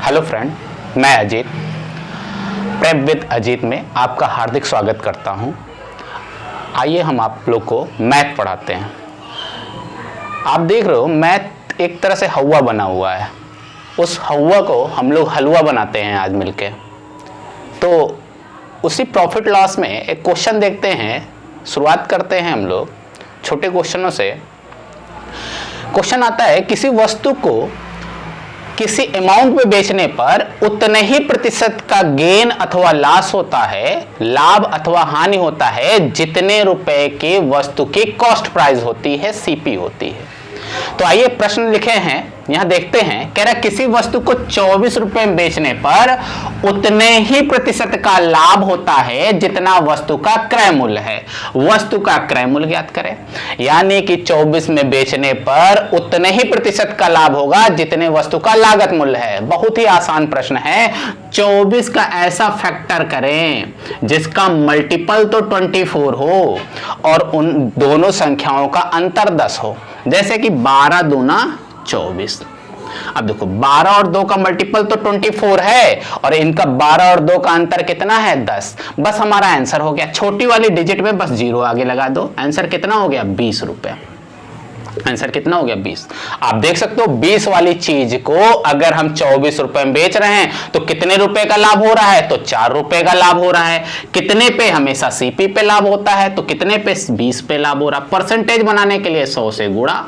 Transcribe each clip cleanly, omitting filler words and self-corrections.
Hello friend, मैं Ajit prep with Ajit में आपका हार्दिक स्वागत करता हूं। आइए हम आप लोग को मैथ पढ़ाते हैं। आप देख रहे हो मैथ एक तरह से हवा बना हुआ है। उस हवा को हम लोग हलवा बनाते हैं आज मिलके। तो उसी प्रॉफिट लॉस में एक क्वेश्चन देखते हैं। शुरुआत करते हैं हम लोग छोटे क्वेश्चनों से। क्वेश्चन आता है, किसी वस्तु को किसी अमाउंट में बेचने पर उतने ही प्रतिशत का गेन अथवा लॉस होता है, लाभ अथवा हानि होता है, जितने रुपए की वस्तु की कॉस्ट प्राइस होती है, सीपी होती है। तो आइए प्रश्न लिखे हैं, यहां देखते हैं। कह रहा किसी वस्तु को 24 रुपए में बेचने पर उतने ही प्रतिशत का लाभ होता है जितना वस्तु का क्रय मूल्य है। वस्तु का क्रय मूल्य ज्ञात करें, यानी कि 24 में बेचने पर उतने ही प्रतिशत का लाभ होगा जितने वस्तु का लागत मूल्य है। बहुत ही आसान प्रश्न है। 24 का ऐसा फैक्टर करें जिसका मल्टीपल तो 24 हो और उन दोनों संख्याओं का अंतर 10 हो। जैसे कि 12 दूना 24। अब देखो 12 और 2 का मल्टीपल तो 24 है और इनका 12 और 2 का अंतर कितना है, 10। बस हमारा आंसर हो गया। छोटी वाली डिजिट में बस 0 आगे लगा दो। आंसर कितना हो गया, 20 रुपए। आंसर कितना हो गया, 20। आप देख सकते हो 20 वाली चीज को अगर हम 24 रुपए में बेच रहे हैं तो कितने रुपए का लाभ हो रहा है, तो 4 रुपए का लाभ हो रहा है। कितने पे, हमेशा सीपी पे लाभ होता है, तो कितने पे, 20 पे लाभ हो रहा है। परसेंटेज बनाने के लिए 100 से गुणा।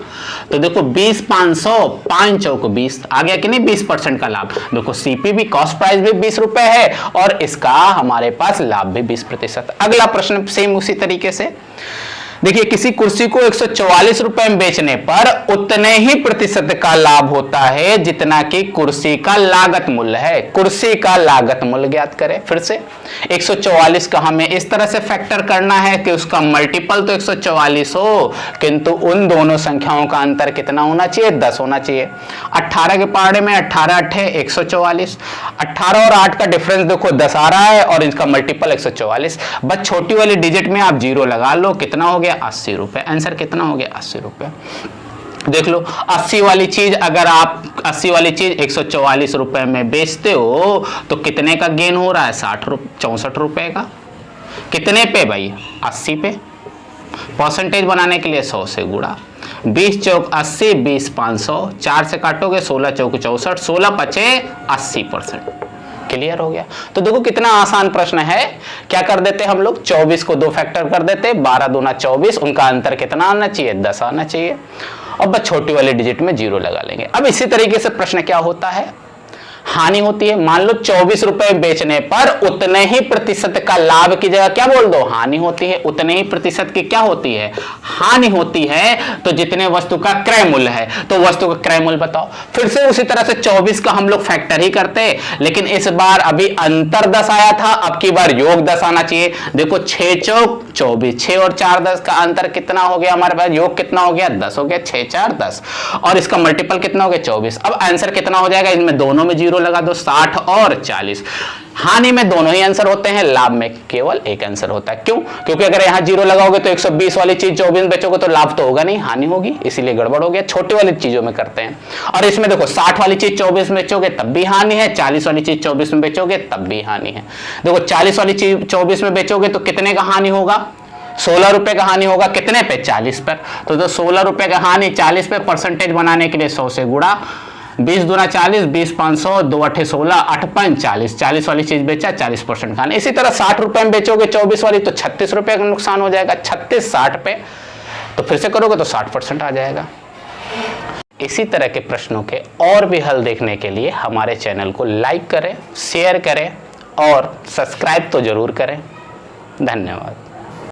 तो देखो 20 500, 5 चौक 20 आ गया कि नहीं, 20% का लाभ। देखो सीपी भी, कॉस्ट प्राइस भी 20 रुपए है और इसका हमारे पास लाभ भी 20%। अगला प्रश्न सेम उसी तरीके से देखिए, किसी कुर्सी को 144 रुपए में बेचने पर उतने ही प्रतिशत का लाभ होता है जितना कि कुर्सी का लागत मूल्य है। कुर्सी का लागत मूल्य ज्ञात करें। फिर से 144 का हमें इस तरह से फैक्टर करना है कि उसका मल्टीपल तो 144 हो, किंतु उन दोनों संख्याओं का अंतर कितना होना चाहिए, 10 होना चाहिए। 18 के पहाड़े में 18 अट्ठे 144, 18 और 8 का डिफरेंस देखो 10 आ रहा है और इसका मल्टीपल 144। बस छोटी वाली डिजिट में आप 0 लगा लो। कितना हो गया, 80 रुपए। आंसर कितना हो गया, 80 रुपए। देख लो 80 वाली चीज, अगर आप 80 वाली चीज 144 रुपए में बेचते हो तो कितने का गेन हो रहा है, 64 रुपए का। कितने पे भाई, 80 पे। परसेंटेज बनाने के लिए 100 से गुणा। 20 चौक 80, 20 500, 4 से काटोगे 16 चौक 64, 16 पचे 80%। क्लियर हो गया। तो देखो कितना आसान प्रश्न है। क्या कर देते हम लोग, 24 को 2 फैक्टर कर देते, 12 दूना 24, उनका अंतर कितना आना चाहिए, 10 आना चाहिए और बस छोटी वाली डिजिट में 0 लगा लेंगे। अब इसी तरीके से प्रश्न क्या होता है, हानि होती है। मान लो 24 रुपए बेचने पर उतने ही प्रतिशत का लाभ की जगह क्या बोल दो, हानि होती है। उतने ही प्रतिशत की क्या होती है, हानि होती है। तो जितने वस्तु का क्रय मूल्य है, तो वस्तु का क्रय मूल्य बताओ। फिर से उसी तरह से 24 का हम लोग फैक्टर ही करते, लेकिन इस बार अभी अंतर 10 आया था, अब की बार योग 10 आना चाहिए। देखो 6 चौक 24, 6 और 4 10 का अंतर कितना हो गया हमारे पास, योग कितना हो गया, 10 हो गया। 6 4 10 और इसका मल्टीपल कितना हो गया, 24। अब आंसर कितना हो जाएगा, इनमें दोनों में 0 लगा दो, 60 और 40। हानि में दोनों ही आंसर होते हैं, लाभ में केवल एक आंसर होता है। क्यों, क्योंकि अगर यहां 0 लगाओगे तो 120 वाली चीज 24 में बेचोगे तो लाभ तो होगा नहीं, हानि होगी, इसीलिए गड़बड़ हो गया। छोटी वाली चीजों में करते हैं। और इसमें देखो 60 वाली चीज 24 में बेचोगे तब भी हानि है, 40 वाली चीज 24 में बेचोगे तब भी हानि है। देखो 40 वाली चीज 24 में बेचोगे तो कितने का हानि होगा, 16 रुपए का हानि होगा। कितने पे, 40 पर। तो 16 रुपए का हानि 40 पे, परसेंटेज बनाने के लिए 100 से गुणा। 20 दूना 40, 20 500, 2 अट्ठे 16, 8 5 40। 40 वाली चीज बेचा, 40% खाना। इसी तरह 60 रुपए में बेचोगे 24 वाली तो 36 रुपए का नुकसान हो जाएगा। 36 60 पे, तो फिर से करोगे तो 60% आ जाएगा। इसी तरह के प्रश्नों के और भी हल देखने के लिए हमारे चैनल को लाइक करें, शेयर करें और सब्सक्राइब तो जरूर करें। धन्यवाद।